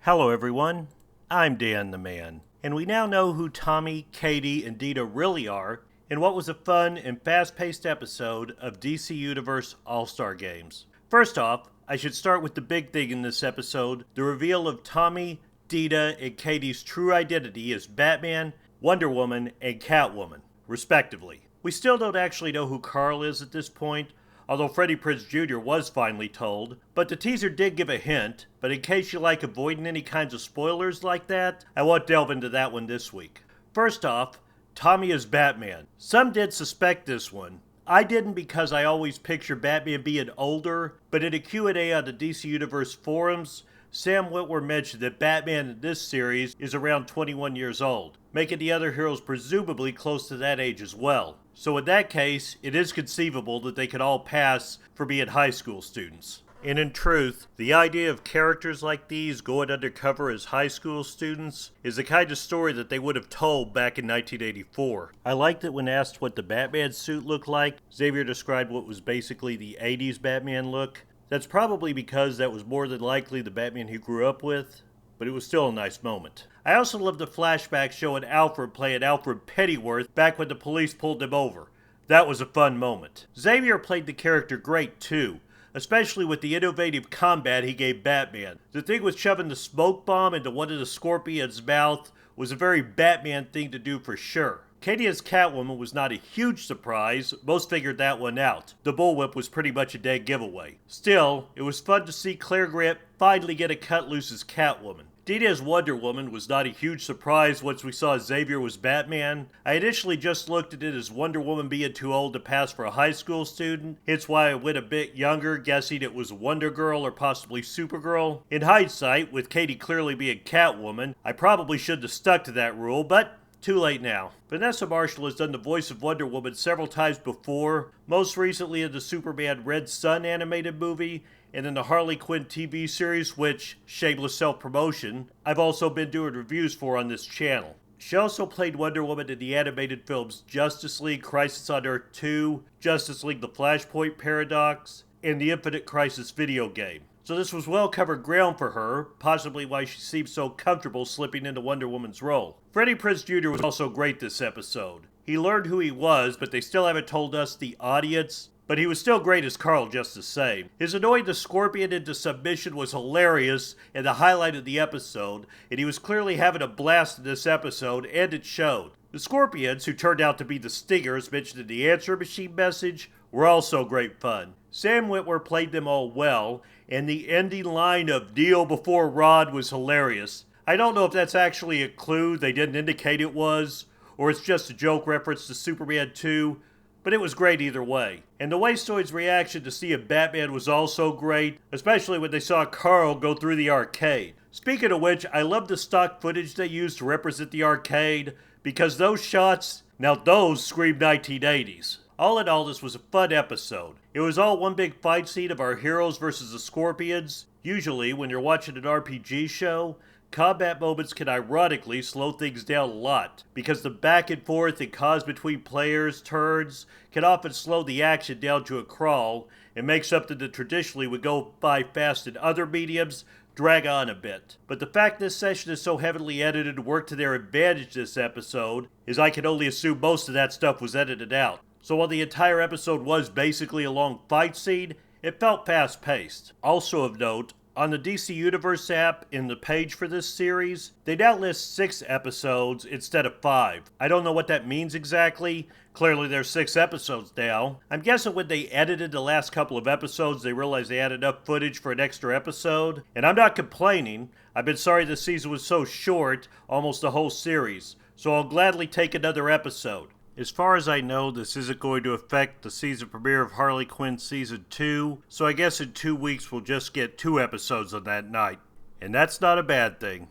Hello everyone, I'm Dan the Man, and we now know who Tommy, Katie, and Dina really are in what was a fun and fast-paced episode of DC Universe All-Star Games. First off, I should start with the big thing in this episode, the reveal of Tommy, Dina, and Katie's true identity as Batman, Wonder Woman, and Catwoman, respectively. We still don't actually know who Carl is at this point, although Freddie Prinze Jr. was finally told, but the teaser did give a hint, but in case you like avoiding any kinds of spoilers like that, I won't delve into that one this week. First off, Tommy is Batman. Some did suspect this one. I didn't because I always picture Batman being older, but in a Q&A on the DC Universe forums, Sam Witwer mentioned that Batman in this series is around 21 years old, making the other heroes presumably close to that age as well. So in that case, it is conceivable that they could all pass for being high school students. And in truth, the idea of characters like these going undercover as high school students is the kind of story that they would have told back in 1984. I liked that when asked what the Batman suit looked like, Xavier described what was basically the 80s Batman look. That's probably because that was more than likely the Batman he grew up with, but it was still a nice moment. I also loved the flashback showing Alfred playing Alfred Pennyworth back when the police pulled him over. That was a fun moment. Xavier played the character great too, especially with the innovative combat he gave Batman. The thing with shoving the smoke bomb into one of the Scorpion's mouth was a very Batman thing to do for sure. Katie as Catwoman was not a huge surprise, most figured that one out. The bullwhip was pretty much a dead giveaway. Still, it was fun to see Clare Grant finally get a cut loose as Catwoman. Dina as Wonder Woman was not a huge surprise once we saw Xavier was Batman. I initially just looked at it as Wonder Woman being too old to pass for a high school student, hence why I went a bit younger, guessing it was Wonder Girl or possibly Supergirl. In hindsight, with Katie clearly being Catwoman, I probably shouldn't have stuck to that rule, but too late now. Vanessa Marshall has done the voice of Wonder Woman several times before, most recently in the Superman Red Sun animated movie, and in the Harley Quinn TV series, which, shameless self-promotion, I've also been doing reviews for on this channel. She also played Wonder Woman in the animated films Justice League Crisis on Earth 2, Justice League The Flashpoint Paradox, and the Infinite Crisis video game. So this was well-covered ground for her, possibly why she seems so comfortable slipping into Wonder Woman's role. Freddie Prinze Jr. was also great this episode. He learned who he was, but they still haven't told us, the audience, but he was still great as Carl just the same. His annoying the Scorpion into submission was hilarious and the highlight of the episode, and he was clearly having a blast in this episode, and it showed. The Scorpions, who turned out to be the Stingers mentioned in the answer machine message, were also great fun. Sam Witwer played them all well, and the ending line of "kneel before Rod" was hilarious. I don't know if that's actually a clue they didn't indicate it was, or it's just a joke reference to Superman 2, but it was great either way. And the Wastoids' reaction to seeing Batman was also great, especially when they saw Carl go through the arcade. Speaking of which, I love the stock footage they used to represent the arcade, because those shots, now those scream 1980s. All in all, this was a fun episode. It was all one big fight scene of our heroes versus the Scorpions. Usually, when you're watching an RPG show, combat moments can ironically slow things down a lot, because the back and forth it caused between players' turns can often slow the action down to a crawl, and make something that traditionally would go by fast in other mediums drag on a bit. But the fact this session is so heavily edited and worked to their advantage this episode is I can only assume most of that stuff was edited out. So while the entire episode was basically a long fight scene, it felt fast-paced. Also of note, on the DC Universe app, in the page for this series, they now list 6 episodes instead of 5. I don't know what that means exactly. Clearly there's 6 episodes now. I'm guessing when they edited the last couple of episodes, they realized they had enough footage for an extra episode. And I'm not complaining. I've been sorry this season was so short, almost the whole series. So I'll gladly take another episode. As far as I know, this isn't going to affect the season premiere of Harley Quinn Season 2, so I guess in 2 weeks we'll just get 2 episodes on that night. And that's not a bad thing.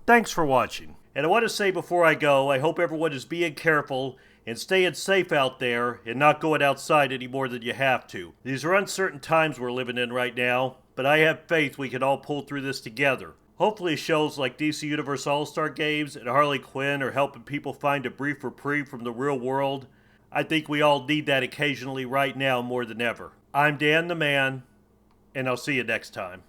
Thanks for watching. And I want to say before I go, I hope everyone is being careful and staying safe out there and not going outside any more than you have to. These are uncertain times we're living in right now, but I have faith we can all pull through this together. Hopefully shows like DC Universe All-Star Games and Harley Quinn are helping people find a brief reprieve from the real world. I think we all need that occasionally right now more than ever. I'm Dan the Man, and I'll see you next time.